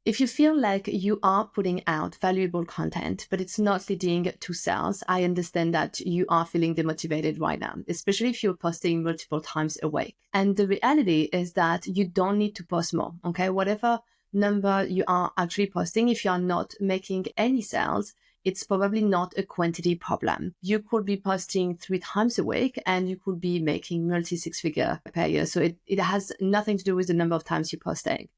If you feel like you are putting out valuable content, but it's not leading to sales, I understand that you are feeling demotivated right now, especially if you're posting multiple times a week. And the reality is that you don't need to post more, okay? Whatever number you are actually posting, if you are not making any sales, it's probably not a quantity problem. You could be posting 3 times a week and you could be making multi-six figure per year. So it has nothing to do with the number of times you're posting.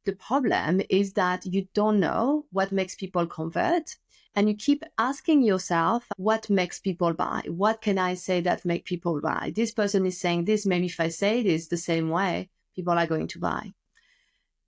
The problem is that you don't know what makes people convert, and you keep asking yourself, what makes people buy? What can I say that make people buy? This person is saying this. Maybe if I say it is the same way, people are going to buy.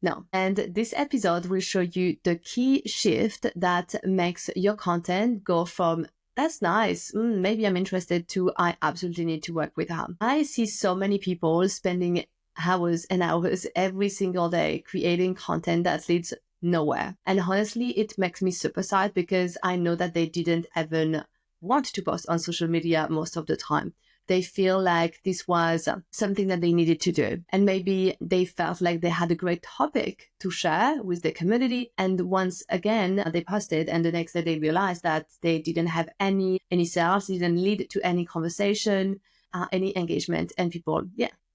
No. And this episode will show you the key shift that makes your content go from that's nice, maybe I'm interested, to I absolutely need to work with her. I see so many people spending hours and hours every single day creating content that leads nowhere. And honestly, it makes me super sad because I know that they didn't even want to post on social media most of the time. They feel like this was something that they needed to do. And maybe they felt like they had a great topic to share with the community. And once again, they posted, and the next day they realized that they didn't have any sales, didn't lead to any conversation, any engagement, and people,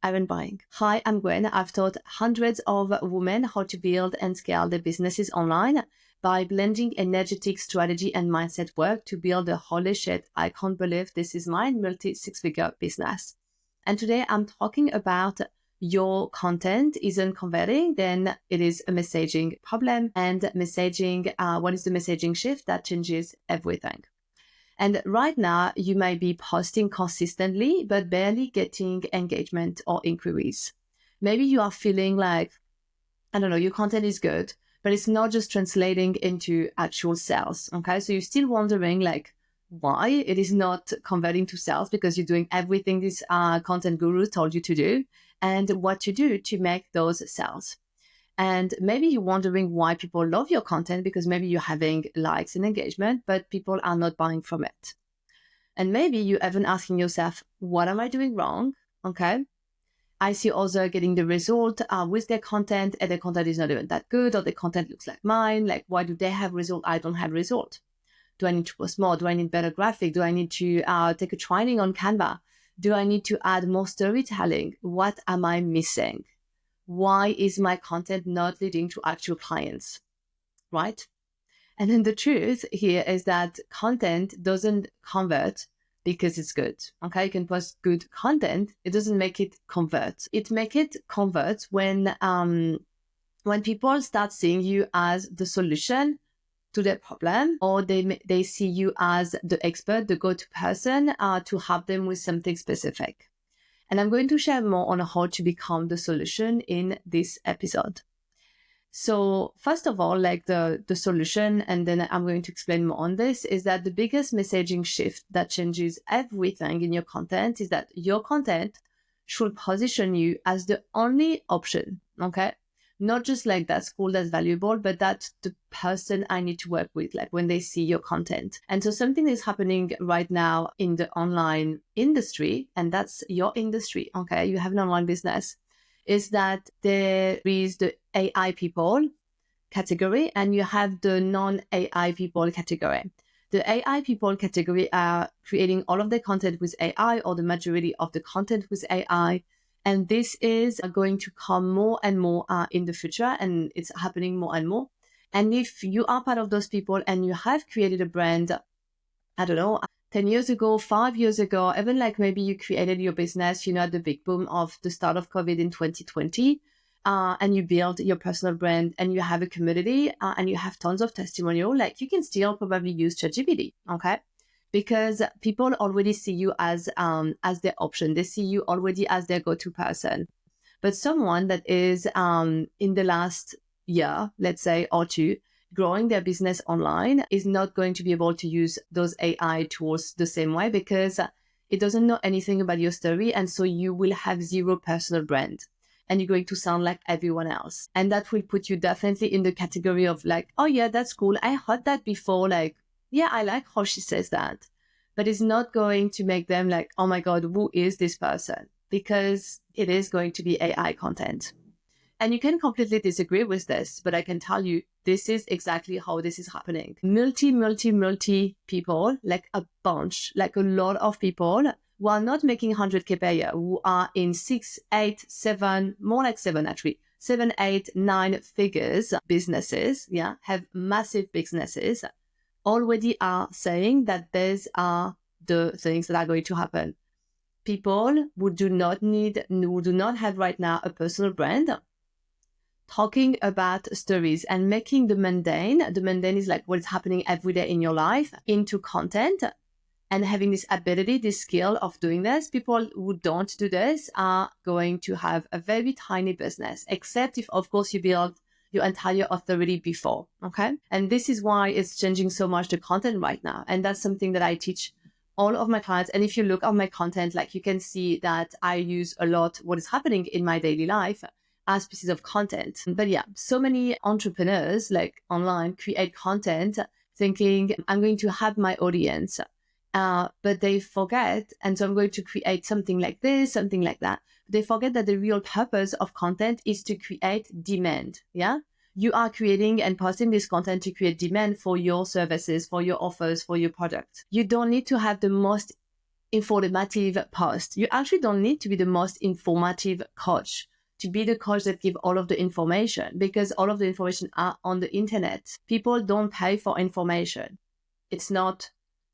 aren't buying. Hi, I'm Gwen. I've taught hundreds of women how to build and scale their businesses online by blending energetic strategy and mindset work to build a holy shit, I can't believe this is my multi-six-figure business. And today I'm talking about your content isn't converting, then it is a messaging problem. And messaging, what is the messaging shift that changes everything? And right now, you might be posting consistently, but barely getting engagement or inquiries. Maybe you are feeling like, I don't know, your content is good, but it's not just translating into actual sales. Okay. So you're still wondering like why it is not converting to sales, because you're doing everything this content guru told you to do and what to do to make those sales. And maybe you're wondering why people love your content, because maybe you're having likes and engagement, but people are not buying from it. And maybe you're even asking yourself, what am I doing wrong? Okay. I see others getting the result with their content, and their content is not even that good, or the content looks like mine. Like, why do they have result? I don't have result. Do I need to post more? Do I need better graphic? Do I need to take a training on Canva? Do I need to add more storytelling? What am I missing? Why is my content not leading to actual clients, right? And then the truth here is that content doesn't convert because it's good. Okay, you can post good content. It doesn't make it convert. It make it convert when people start seeing you as the solution to their problem, or they see you as the expert, the go-to person to help them with something specific. And I'm going to share more on how to become the solution in this episode. So first of all, like the solution, and then I'm going to explain more on this, is that the biggest messaging shift that changes everything in your content is that your content should position you as the only option, okay? Not just like that's cool, that's valuable, but that's the person I need to work with, like when they see your content. And so something is happening right now in the online industry, and that's your industry, okay? You have an online business, is that there is the AI people category and you have the non-AI people category. The AI people category are creating all of their content with AI, or the majority of the content with AI. And this is going to come more and more in the future, and it's happening more and more. And if you are part of those people and you have created a brand, I don't know, 10 years ago, 5 years ago, even like maybe you created your business, at the big boom of the start of COVID in 2020, and you build your personal brand and you have a community and you have tons of testimonial, like you can still probably use ChatGPT, okay? Because people already see you as their option. They see you already as their go-to person. But someone that is in the last year, let's say, or two, growing their business online is not going to be able to use those AI tools the same way, because it doesn't know anything about your story. And so you will have zero personal brand and you're going to sound like everyone else. And that will put you definitely in the category of like, oh yeah, that's cool. I heard that before. Like, yeah, I like how she says that. But it's not going to make them like, oh my God, who is this person? Because it is going to be AI content. And you can completely disagree with this, but I can tell you this is exactly how this is happening. Multi people, like a bunch, like a lot of people who are not making 100K per year, who are in 6, 8, 7, more like 7 actually, 7, 8, 9 figures businesses, have massive businesses, already are saying that these are the things that are going to happen. People who do not have right now a personal brand, talking about stories and making the mundane is like what's happening every day in your life, into content, and having this ability, this skill of doing this. People who don't do this are going to have a very tiny business, except if, of course, you build your entire authority before, okay? And this is why it's changing so much, the content right now. And that's something that I teach all of my clients. And if you look at my content, like you can see that I use a lot what is happening in my daily life as pieces of content. But yeah, so many entrepreneurs like online create content thinking I'm going to have my audience, but they forget. And so I'm going to create something like this, something like that. They forget that the real purpose of content is to create demand. Yeah. You are creating and posting this content to create demand for your services, for your offers, for your product. You don't need to have the most informative post. You actually don't need to be the most informative coach, to be the coach that give all of the information, because all of the information are on the internet. People don't pay for information. It's not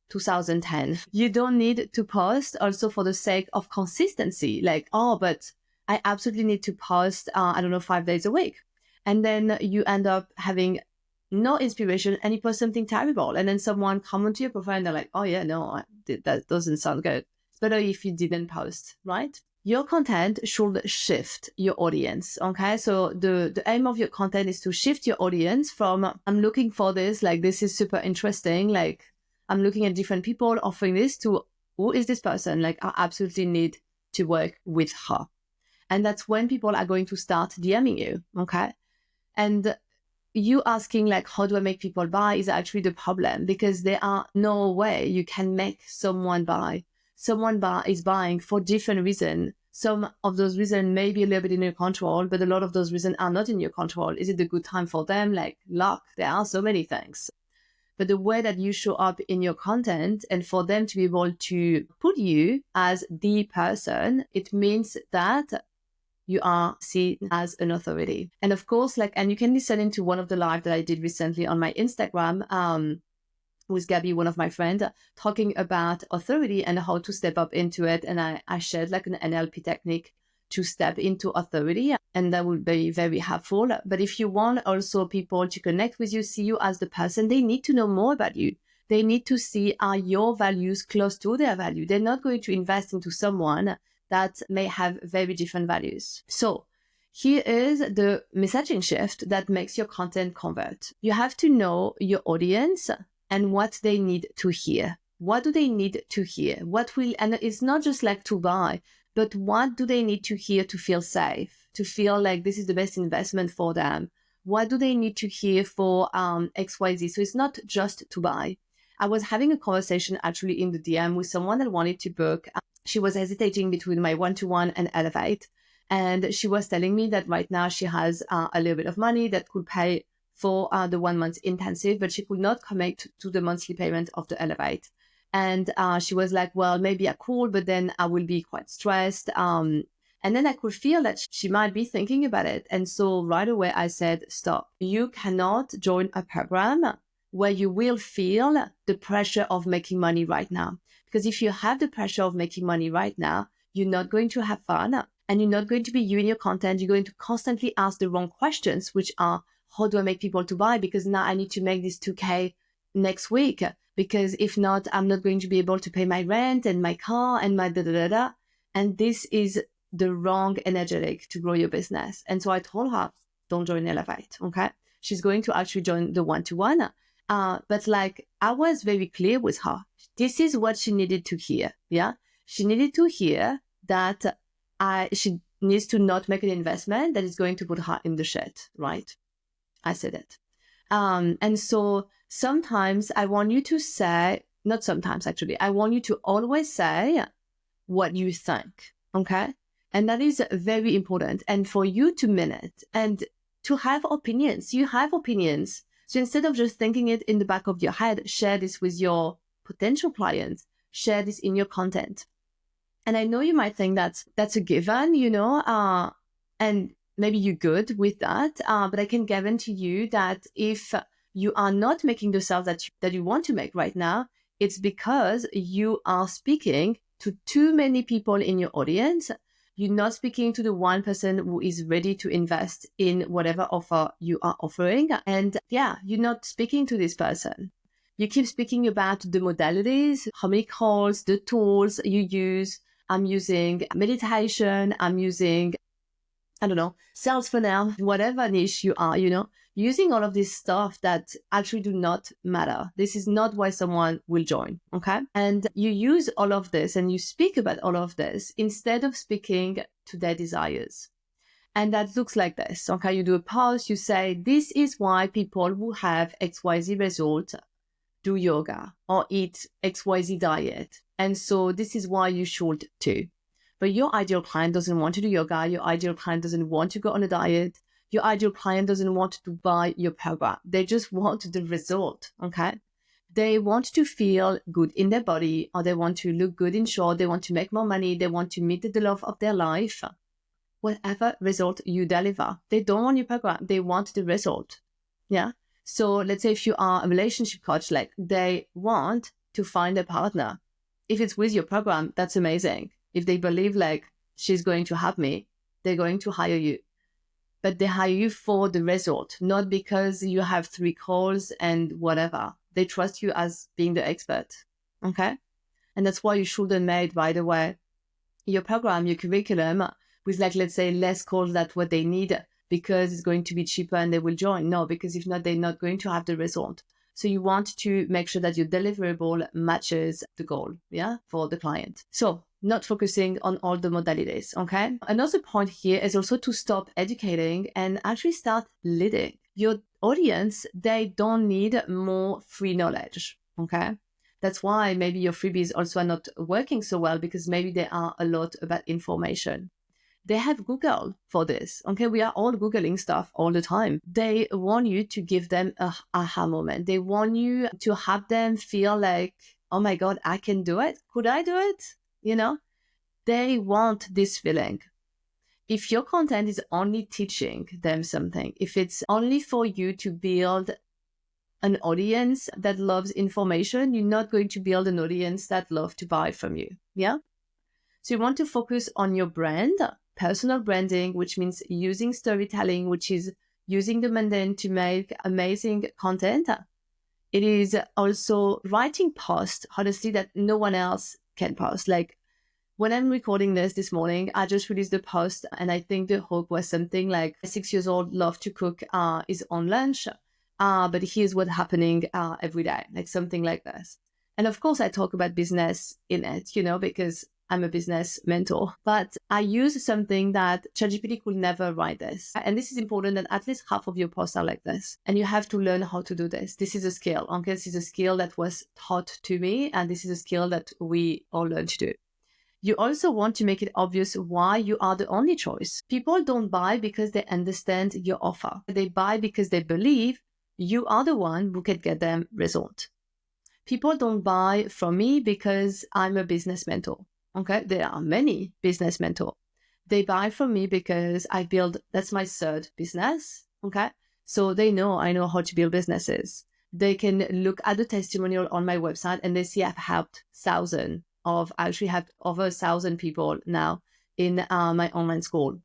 2010. You don't need to post also for the sake of consistency. Like, oh, but I absolutely need to post, 5 days a week. And then you end up having no inspiration and you post something terrible. And then someone comments to your profile and they're like, oh yeah, no, that doesn't sound good. It's better if you didn't post, right? Your content should shift your audience, okay? So the aim of your content is to shift your audience from, I'm looking for this, like this is super interesting, like I'm looking at different people offering this, to who is this person? Like I absolutely need to work with her. And that's when people are going to start DMing you, okay? And you asking like, how do I make people buy is actually the problem, because there are no way you can make someone buy. Someone is buying for different reasons. Some of those reasons may be a little bit in your control, but a lot of those reasons are not in your control. Is it a good time for them? Like luck, there are so many things. But the way that you show up in your content and for them to be able to put you as the person, it means that you are seen as an authority. And of course, and you can listen into one of the live that I did recently on my Instagram, with Gabby, one of my friends, talking about authority and how to step up into it. And I shared like an NLP technique to step into authority, and that would be very helpful. But if you want also people to connect with you, see you as the person, they need to know more about you. They need to see, are your values close to their value? They're not going to invest into someone that may have very different values. So here is the messaging shift that makes your content convert. You have to know your audience and what they need to hear. What do they need to hear? And it's not just like to buy, but what do they need to hear to feel safe, to feel like this is the best investment for them? What do they need to hear for XYZ? So it's not just to buy. I was having a conversation actually in the DM with someone that wanted to book. She was hesitating between my one-to-one and Elevate. And she was telling me that right now she has a little bit of money that could pay for the 1 month intensive, but she could not commit to the monthly payment of the Elevate. And she was like, well, maybe I could, but then I will be quite stressed. And then I could feel that she might be thinking about it. And so right away I said, stop. You cannot join a program where you will feel the pressure of making money right now. Because if you have the pressure of making money right now, you're not going to have fun, and you're not going to be you in your content. You're going to constantly ask the wrong questions, which are, how do I make people to buy? Because now I need to make this 2K next week. Because if not, I'm not going to be able to pay my rent and my car and my da-da-da-da. And this is the wrong energetic to grow your business. And so I told her, don't join Elevate, okay? She's going to actually join the one-to-one. But I was very clear with her. This is what she needed to hear, yeah? She needed to hear that she needs to not make an investment that is going to put her in the shit, right? I said it. And so sometimes I want you to say, not sometimes actually, I want you to always say what you think, okay? And that is very important. And for you to mean it and to have opinions, you have opinions. So instead of just thinking it in the back of your head, share this with your potential clients, share this in your content. And I know you might think that's a given, and maybe you're good with that. But I can guarantee you that if you are not making the sales that you want to make right now, it's because you are speaking to too many people in your audience. You're not speaking to the one person who is ready to invest in whatever offer you are offering. And yeah, you're not speaking to this person. You keep speaking about the modalities, how many calls, the tools you use. I'm using meditation. I'm using, sales funnel, whatever niche you are, using all of this stuff that actually do not matter. This is not why someone will join. Okay. And you use all of this and you speak about all of this instead of speaking to their desires. And that looks like this. Okay. You do a post, you say, this is why people who have XYZ result do yoga or eat XYZ diet. And so this is why you should too. But your ideal client doesn't want to do yoga. Your ideal client doesn't want to go on a diet. Your ideal client doesn't want to buy your program. They just want the result. Okay. They want to feel good in their body, or they want to look good in short. They want to make more money. They want to meet the love of their life. Whatever result you deliver, they don't want your program. They want the result. Yeah. So let's say if you are a relationship coach, like they want to find a partner. If it's with your program, that's amazing. If they believe like she's going to have me, they're going to hire you. But they hire you for the result, not because you have 3 calls and whatever. They trust you as being the expert. Okay. And that's why you shouldn't make, by the way, your program, your curriculum with like, let's say less calls than what they need, because it's going to be cheaper and they will join. No, because if not, they're not going to have the result. So you want to make sure that your deliverable matches the goal, for the client. So not focusing on all the modalities, okay? Another point here is also to stop educating and actually start leading. Your audience, they don't need more free knowledge, okay? That's why maybe your freebies also are not working so well, because maybe there are a lot about information. They have Google for this. Okay, we are all Googling stuff all the time. They want you to give them a aha moment. They want you to have them feel like, oh my God, I can do it. Could I do it? They want this feeling. If your content is only teaching them something, if it's only for you to build an audience that loves information, you're not going to build an audience that loves to buy from you. Yeah. So you want to focus on your brand. Personal branding, which means using storytelling, which is using the mundane to make amazing content. It is also writing posts, honestly, that no one else can post. Like when I'm recording this morning, I just released the post, and I think the hook was something like 6 years old, love to cook, is on lunch, but here's what's happening every day, like something like this. And of course, I talk about business in it, because I'm a business mentor, but I use something that ChatGPT could never write this. And this is important, that at least half of your posts are like this. And you have to learn how to do this. This is a skill. Okay. This is a skill that was taught to me. And this is a skill that we all learn to do. You also want to make it obvious why you are the only choice. People don't buy because they understand your offer. They buy because they believe you are the one who can get them result. People don't buy from me because I'm a business mentor. Okay, there are many business mentors. They buy from me because that's my third business. Okay, so I know how to build businesses. They can look at the testimonial on my website and they see I've helped I actually have over 1,000 people now in my online school.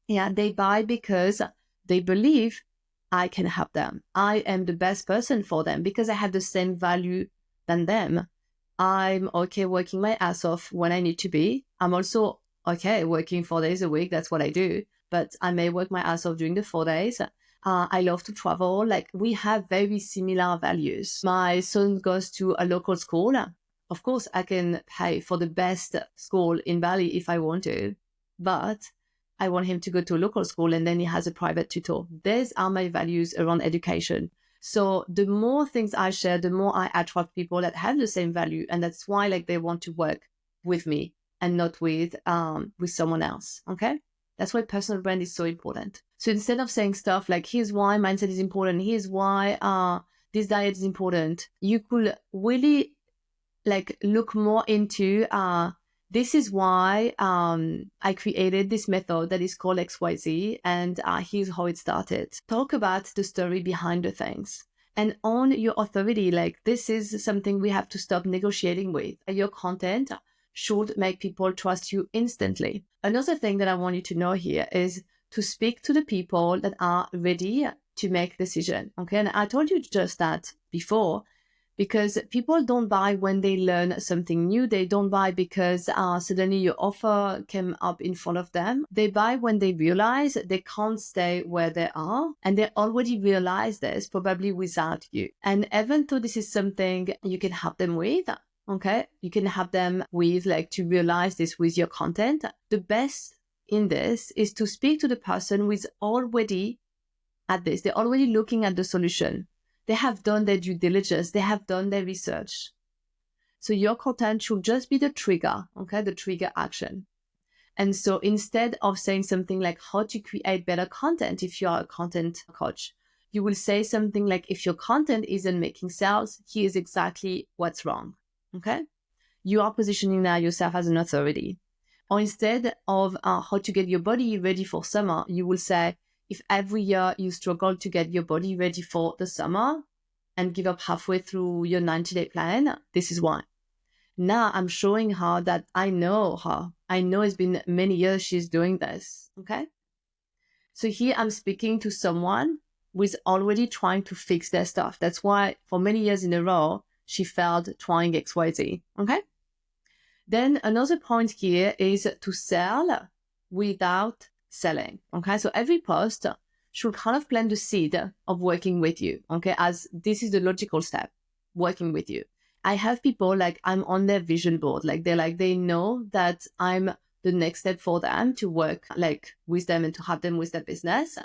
Yeah, they buy because they believe I can help them. I am the best person for them because I have the same value than them. I'm okay working my ass off when I need to be. I'm also okay working 4 days a week. That's what I do. But I may work my ass off during the 4 days. I love to travel. Like we have very similar values. My son goes to a local school. Of course, I can pay for the best school in Bali if I want to, but I want him to go to a local school and then he has a private tutor. These are my values around education. So the more things I share, the more I attract people that have the same value. And that's why they want to work with me and not with someone else. Okay. That's why personal brand is so important. So instead of saying stuff like, here's why mindset is important, here's why this diet is important, you could really like look more into this is why I created this method that is called XYZ, and here's how it started. Talk about the story behind the things and own your authority. Like, this is something we have to stop negotiating with. Your content should make people trust you instantly. Another thing that I want you to know here is to speak to the people that are ready to make decision. Okay. And I told you just that before, because people don't buy when they learn something new. They don't buy because suddenly your offer came up in front of them. They buy when they realize they can't stay where they are, and they already realize this probably without you. And even though this is something you can help them with, okay, you can help them with, like, to realize this with your content. The best in this is to speak to the person who is already at this. They're already looking at the solution. They have done their due diligence. They have done their research. So your content should just be the trigger, okay, the trigger action. And so instead of saying something like how to create better content, if you are a content coach, you will say something like, if your content isn't making sales, here's exactly what's wrong, okay? You are positioning now yourself as an authority. Or instead of how to get your body ready for summer, you will say, if every year you struggle to get your body ready for the summer and give up halfway through your 90-day plan, this is why. Now I'm showing her that I know her. I know it's been many years she's doing this, okay? So here I'm speaking to someone who is already trying to fix their stuff. That's why for many years in a row, she failed trying XYZ, okay? Then another point here is to sell without selling. Okay, so every post should kind of plant the seed of working with you. Okay, as this is the logical step, working with you. I have people like I'm on their vision board, like they know that I'm the next step for them to work like with them and to have them with their business.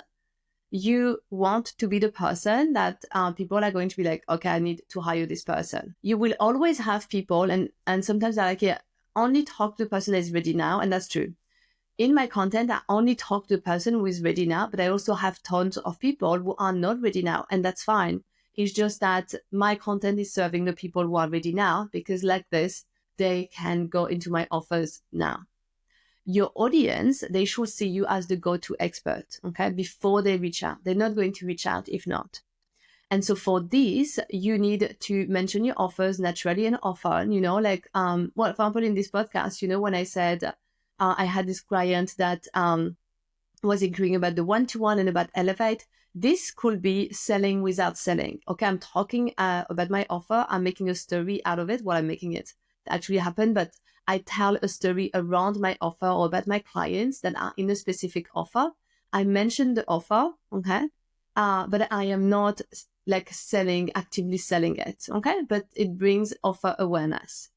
You want to be the person that people are going to be like, okay, I need to hire this person. You will always have people, and sometimes they're like, yeah, only talk to the person that is ready now, and that's true. In my content, I only talk to the person who is ready now, but I also have tons of people who are not ready now, and that's fine. It's just that my content is serving the people who are ready now, because like this, they can go into my offers now. Your audience, they should see you as the go-to expert, okay, before they reach out. They're not going to reach out if not. And so for this, you need to mention your offers naturally and often, like, well, for example, in this podcast, when I said I had this client that was inquiring about the one-to-one and about Elevate, this could be selling without selling. Okay, I'm talking about my offer. I'm making a story out of it while I'm making it actually happen, but I tell a story around my offer or about my clients that are in a specific offer. I mention the offer, okay, but I am not like actively selling it, okay? But it brings offer awareness.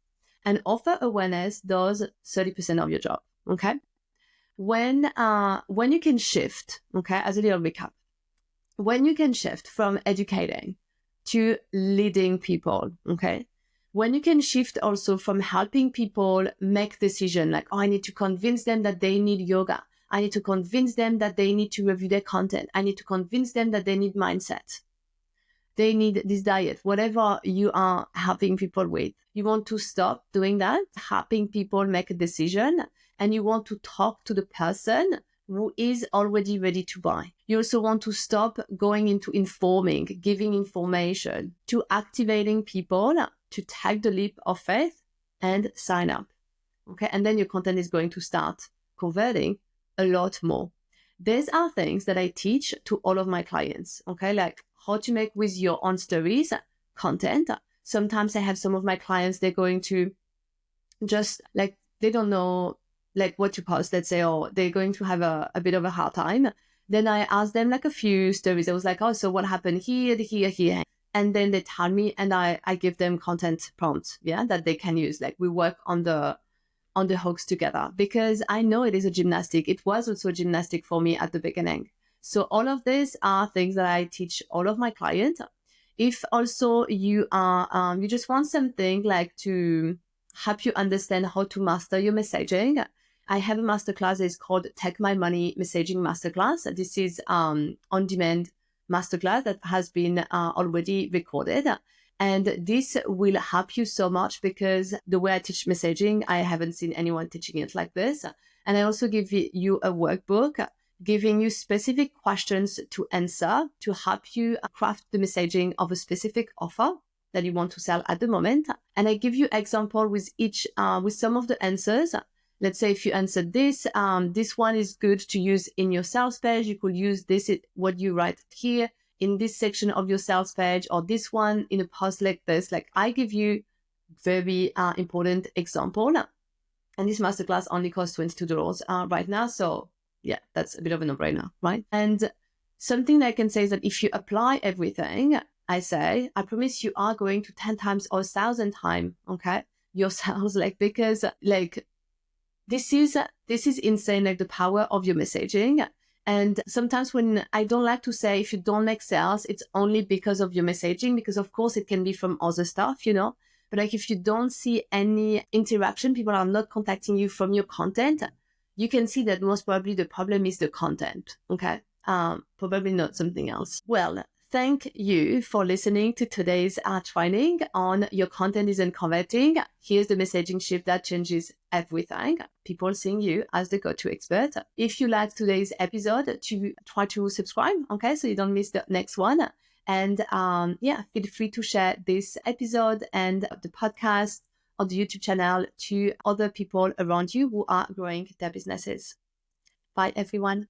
And offer awareness does 30% of your job, okay? When you can shift, okay, as a little recap, when you can shift from educating to leading people, okay? When you can shift also from helping people make decisions, like, oh, I need to convince them that they need yoga. I need to convince them that they need to review their content. I need to convince them that they need mindset. They need this diet, whatever you are helping people with. You want to stop doing that, helping people make a decision, and you want to talk to the person who is already ready to buy. You also want to stop going into informing, giving information, to activating people to take the leap of faith and sign up. Okay. And then your content is going to start converting a lot more. These are things that I teach to all of my clients. Okay. Like how to make with your own stories content. Sometimes I have some of my clients, they're going to just like, they don't know like what to post, let's say, or they're going to have a bit of a hard time. Then I ask them like a few stories. I was like, oh, so what happened here, here? And then they tell me, and I give them content prompts, that they can use. Like we work on the hooks together, because I know it is a gymnastic. It was also a gymnastic for me at the beginning. So all of these are things that I teach all of my clients. If also you are, you just want something like to help you understand how to master your messaging, I have a masterclass that is called Take My Money Messaging Masterclass. This is on-demand masterclass that has been already recorded. And this will help you so much because the way I teach messaging, I haven't seen anyone teaching it like this. And I also give you a workbook giving you specific questions to answer to help you craft the messaging of a specific offer that you want to sell at the moment. And I give you example with with some of the answers. Let's say if you answered this, this one is good to use in your sales page. You could use this, what you write here in this section of your sales page, or this one in a post like this. Like I give you very important example. And this masterclass only costs $22 right now. So yeah, that's a bit of a no-brainer, right? And something that I can say is that if you apply everything I promise you are going to 10 times or 1,000 times, okay, your sales, because this is insane, the power of your messaging. And sometimes when I don't like to say, if you don't make sales, it's only because of your messaging, because of course it can be from other stuff, but if you don't see any interaction, people are not contacting you from your content, you can see that most probably the problem is the content. Okay. Probably not something else. Well, thank you for listening to today's training on Your Content Isn't Converting. Here's the messaging shift that changes everything. People seeing you as the go-to expert. If you liked today's episode, try to subscribe, okay, so you don't miss the next one. And feel free to share this episode and the podcast or the YouTube channel to other people around you who are growing their businesses. Bye, everyone.